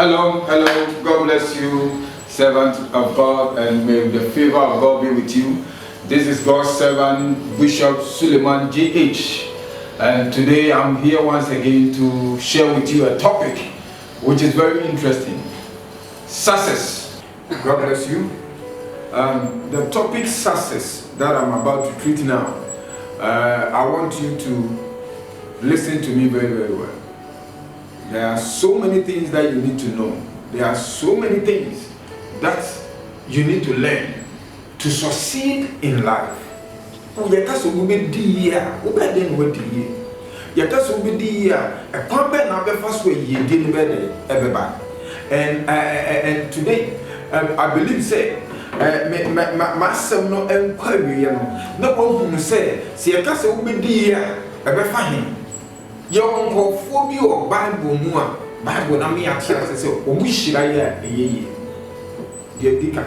Hello, God bless you, servant of God, and may the favor of God be with you. This is God's servant, Bishop Suleiman G.H. And today I'm here once again to share with you a topic which is very interesting. Success. God bless you. The topic success that I'm about to treat now, I want you to listen to me very, very well. There are so many things that you need to know. There are so many things that you need to learn to succeed in life. And today, I believe say myself no enquiry no one who say see a case will be dear a young phobia or Bible mua Bible na me atia say o mu hira ya eyeye de dika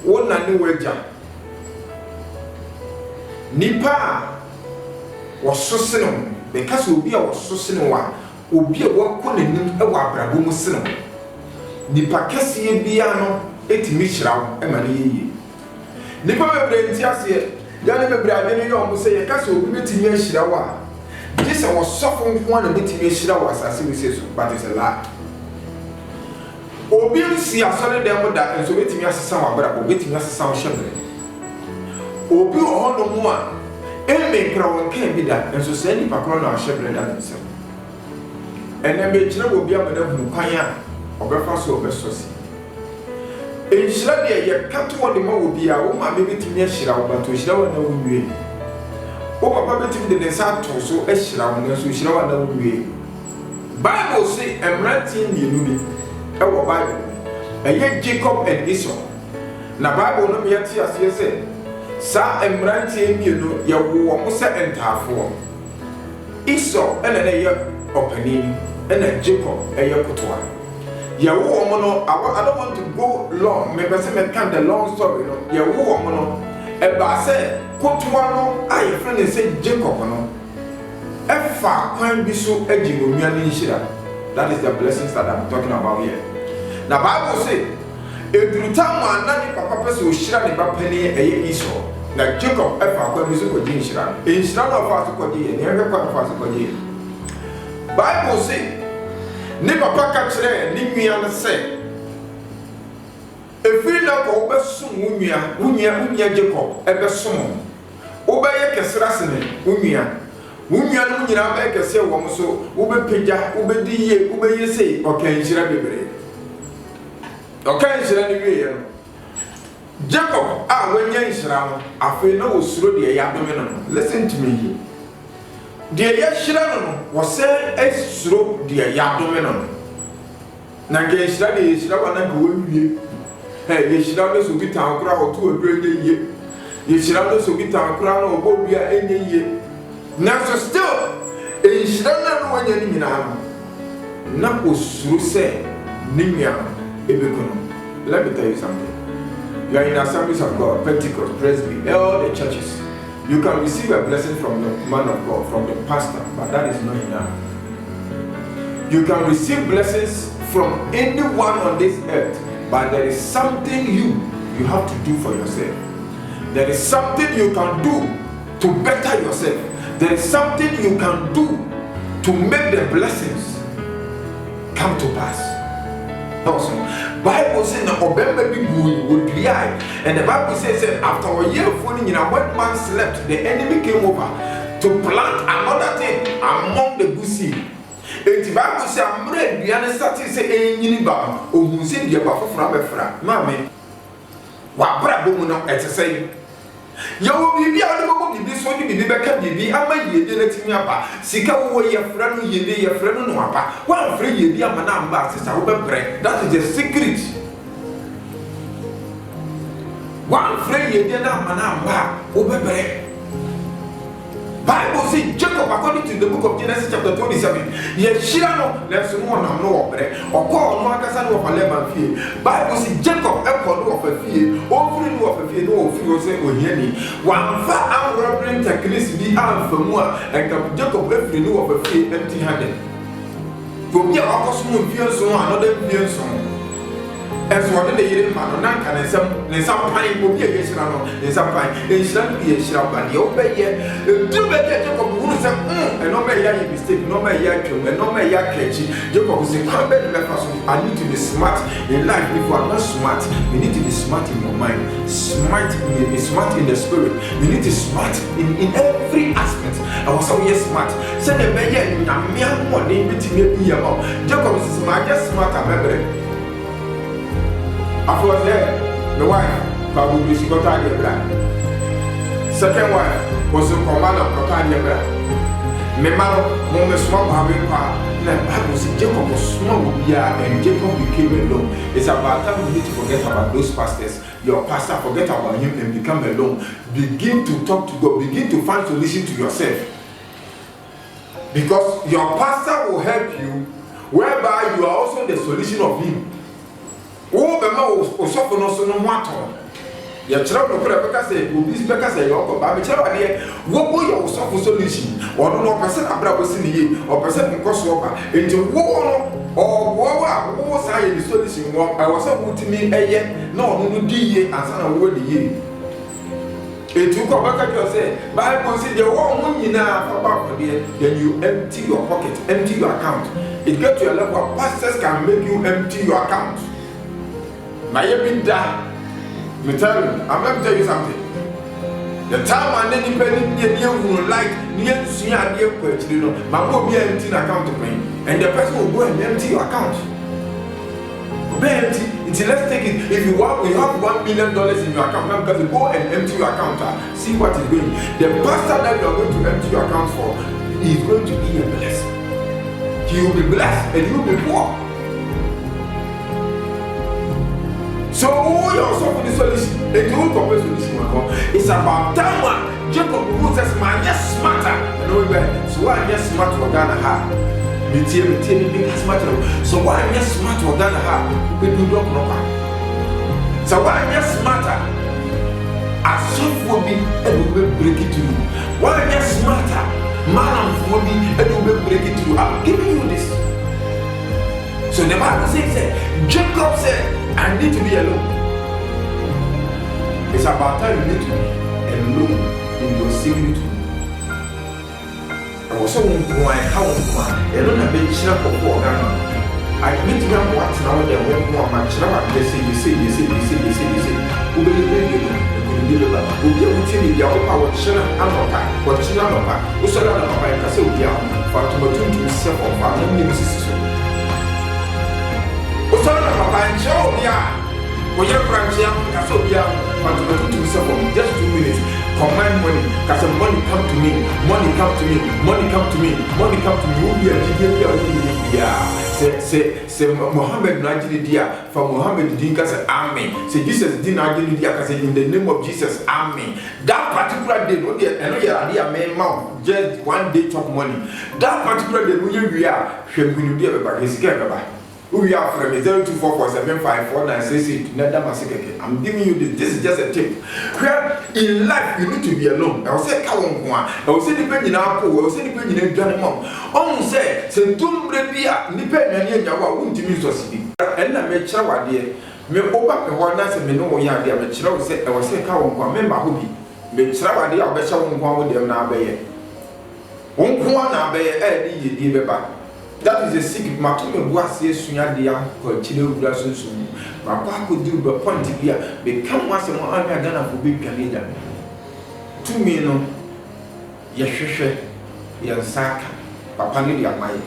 wona ne waja nipa wasose no because obi a wasose no wa obi a wakọ nanim e wa abrabo mu se no nipa kese bia no etimi hira wo e ma ne yeye nipa bebre ntiase ya ne bebre ade ne yo mo say ye kase obi betimi hira wo this was suffering one and betimi hira wo asase we say so, but it's a lie. Obi si asore dem da enso betimi asesa wo abra betimi asesa wo hyebre obi ohono mu a eme kra won kan bi da enso se ni pakro na hyebre da nsem ene be kire obi amana hu kwan a obefa so obesosi enhira de ye kato wo de ma obi a wo ma be betimi hira wo bato hira wo na wo wie o papa betimi de nsa to so hira wo na so hira wo na wo wie Bible say emrantie mienu bi e wo Bible eye Jacob and Esau na Bible no me yati ase say sa emrantie mienu ye wo mo se entafo Esau ene ne ye opening ene Jacob eye kotoa ya wo mo no I don't want to go long me say me can the long story no ya wo mo no e ba say kotoa no aye friend say Jacob no efa kwan bi so agigo nuane nhira. That is the blessings that I'm talking about here. Now Bible say eduru time anani papa pese o hira ne ba pani eye Esau na Jacob efa kwan bi so ko gi nhira nhira no fa so ko gi ne hwe kwa fa so ko gi Bible say ni papa ka kire ni nua no say efiri na ko obesum unua Jacob ebesum obeye kesra sene unua no nyina ba kese wo mo so obepeja obediye obeyese okanhira bebre okanhira ni wiye Jacob wanya nhira no afi na osuro de ya dome no. Listen to me here. De ya hira no wo se esuro de ya dome no na ge hira de hira wana ga wawie ye hira no so bi tan kura o to odre ye hira no so bi tan kura no obo bia enye ye na so still hira no wanya ni nyina na osuro se ni nua ebekono. Let me tell you something. You are in Assemblies of God, Pentecost, Presby, all the churches. You can receive a blessing from the man of God, from the pastor, but that is not enough. You can receive blessings from anyone on this earth, but there is something you have to do for yourself. There is something you can do to better yourself. There is something you can do to make the blessings come to pass. Also, Bible says na obemba bi would lie, and the Bible says after a year of when man slept, the enemy came over to plant another thing among the good seed. And the Bible says I'm ready. We understand say enyini ba ohun se dia ba foforo abefra mame wa bra bomu no etesey yawo bibi adebo bibi so ni bibi beka bibi ama yede na timi aba sika wo yefra no yede yefra no no aba wa afra yede ama na amba asesa wo bebre. That is the secret. Wa afra yede na ama na amba wo bebre. Bible says Jacob, according to the book of Genesis chapter 27, ye shira no leso no na no obre okọ no akasa no ofalema fie. Bible says Jacob e ko no ofafie ofiri no ofafie no ofiri o se ohiani wamfa amrobren techniques bi amfa mu a enka Jacob e firi no ofafie empty handed. Obi a wakoso mo bienso another bienso. Enso wode de yire ma no na nka ne nsam pan obi a yeshira no ne nsam pan enshira no bi yeshira ba de obeye du be de Jacob hunu se eno me ya mistake no me ya twem eno me ya kechi Jacob say come be the person I need to be smart in life. If you are not smart, you need to be smart in your mind, smart in the spirit. You need to be smart in every aspect. I was so yes smart say the be ya na me amode bitime bi ya ma Jacob says my just smart am after there, the wife, Babu, she got out of the second wife was a command of Cotadia. Memano, Mona Small having power. Now, Bible says Jacob was small, and Jacob became alone. It's about time we need to forget about those pastors. Your pastor, forget about him and become alone. Begin to talk to God, begin to find solution to yourself. Because your pastor will help you, whereby you are also the solution of him. Oh, the mouse was so no matter. Your child, because this because they are about the what will your solution or no person abroad was in the year or person crossover into war or war was I the solution? I was able to me a year, no, D and son of word the year. It took a back at say, Bible said the one you now about then you empty your pocket, empty your account. It gets to a level of pastors can make you empty your account. My been done. I'm going to tell you something. The time and then depending you like near to see a dear question, my will be empty account to pay, and the person will go and empty your account. Be empty until let's take it. If you want, we have $1 million in your account because you go and empty your account. See what is going. The pastor that you are going to empty your account for is going to be a blessing. He will be blessed and you will be poor. So who you also for the solution? The two complete solution. It's about time. Jacob who says, "Man, yes, smarter." No way. So why yes, smart for Ghana ha? Me big smarter. So why yes, smart for Ghana ha? We do not know. So why yes, smarter? As soft will be and will break it to you. Why yes, smarter? Man will be and will break it to you. I'm giving you this. So the Bible says, Jacob said, I need to be alone. It's about time you need to be alone in your secret room. I was so why how and don't have been shut up for Ghana. I meet them once now and then when more much now. They say, who believe you? Who be able to tell you your power, China, and what China, who said that my castle, for to self of our music. And show ya. When you're crying, just 2 minutes. Command money, because money come to me, money come to me, money come to me, money come to me. Say Muhammad Nigeria from Muhammad Dinka said Amen. Say Jesus did Nigeria in the name of Jesus, Amen. That particular day, no idea man mouth, just one day talk money. That particular day, we are about his care. We are from 0244754968. I'm giving you this. This is just a tip. Where in life you need to be alone. I will say, I will say, depending on I will say, depending on Johnny. On say, don't be a dependent on your won't be society. And I made sure, dear. Me oba me ho na se me no wo ya dia me kire wo se e wo se ka won kwa member ho bi me kire wa dia obe sha won kwa wo dem na abaye won kwa na abaye e di ye beba. That is a secret. Matome buase sunya dia ko kire wura sunsun ma kwa ko du be point bia be kam wase mo anya Ghana fo be twane da to me no ye hwehwe ye nsaka papa ne dia mai.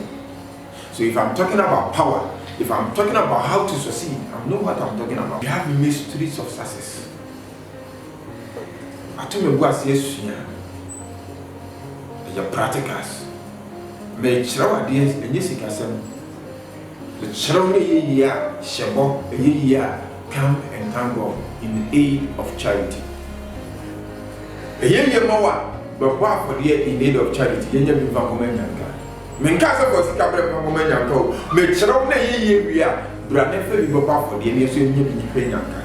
So if I'm talking about power, if I'm talking about how to succeed, I know what I'm talking about. We have mysteries of success. Matome buase sunya ye practicals. Me chirawa dies enye sikasem. The chirawa ye shebo ye come and thank God in aid of charity. Ye mawa but what for the in aid of charity ye be vakomenyanka. Men ka se for sika bre vakomenyanka o. Me chirawa ye wia bra ne fe bi baba for the ne so enye bi penyanka.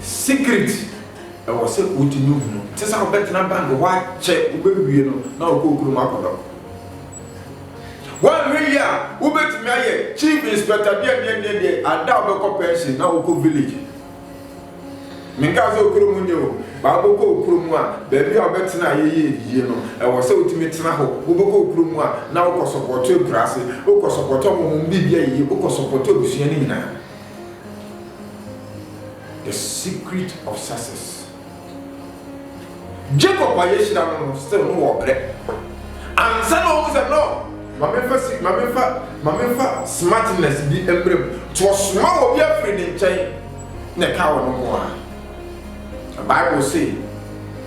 Secret I was saying, "Would you know? Just how better than bank, why check, baby, you know, now go to my product." One year, who bet me chief inspector there, and down the pension now go village. Mingazo Kurumunyo, Baboko Kurumwa, baby, I bet na ye, I was so to meet Naho, Uboko Kurumwa, now go support your grass, Oko support Mumbi, Oko support Busianina. The secret of success. Jacob Ayeshina still no bread. And some of us no. Mamma smartness be emblem. 'Twas small of your friend in chain. Ne cow no more. The Bible say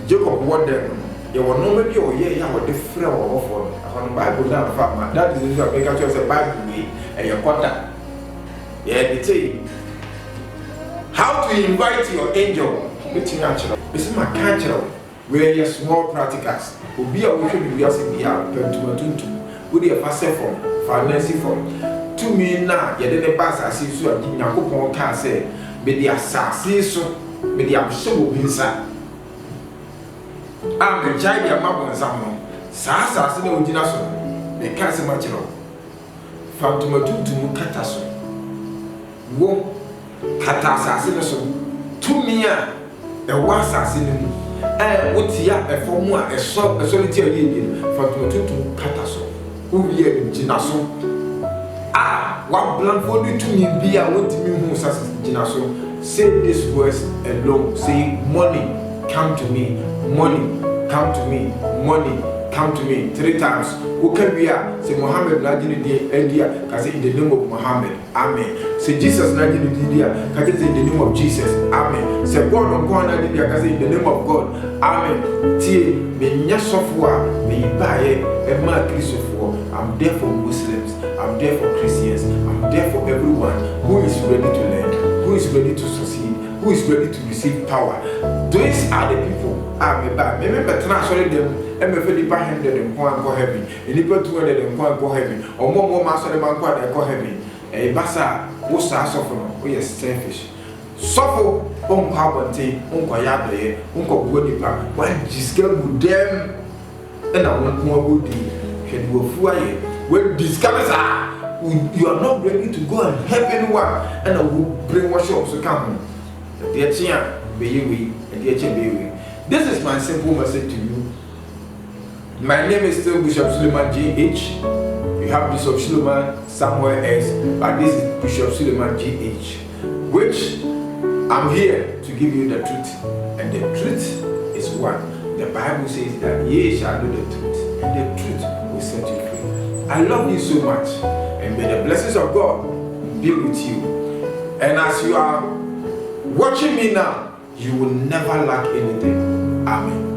Jacob what them. You will know maybe or yeah, what the friend or for on the Bible down farmer. That is what make us a Bible way and your quarter. Yeah, they say how to invite your angel. Meeting natural. This is my culture. Where your small practicals will be a wicked be as in the air, with a facet form, financing form. To me now, you didn't pass as if you are in a coupon can say, be the assassin, be the absolute inside. I'm the giant of Mamma and Samuel. Sasa, no dinosaur, the cancer material. Phantom to Mukataso. Won't Catasassin, to me, a one assassin. What ya a form a solitary Indian from to Cataso, who be a Ginaso. Ah, what blindfolded to me be a what me who says Ginaso. Say these words alone, say money, come to me, money, come to me, money, come to me 3 times. Who can we are? Say Muhammad Najini India, because in the name of Muhammad, Amen. Say Jesus Najini India, because in the name of Jesus, Amen. Say God on God Najini, because in the name of God, Amen. Tie, me nyasofwa, me ibaye, ema Christopher. I'm there for Muslims, I'm there for Christians, I'm there for everyone who is ready to learn, who is ready to succeed, who is ready to receive power. Those are the people. I'm back. Remember, sorry them. I'm a very bad handed and go heavy. And you put 200 and go heavy. Or more master than one quad and go heavy. A bassa, what's our softener? We are selfish. Suffer, carbon tea, Yable, Wodipa, one discover with them. And I want more woody. Can go fly. When discovers you are not ready to go and help anyone, and I will bring what shops to come. Dear Chia, baby, and dear Chia, baby. This is my simple message to you. My name is still Bishop Suleiman G.H. You have Bishop Suleiman somewhere else, but this is Bishop Suleiman G.H. Which I'm here to give you the truth. And the truth is one. The Bible says that ye shall know the truth, and the truth will set you free. I love you so much, and may the blessings of God be with you. And as you are watching me now, you will never lack anything. Amen.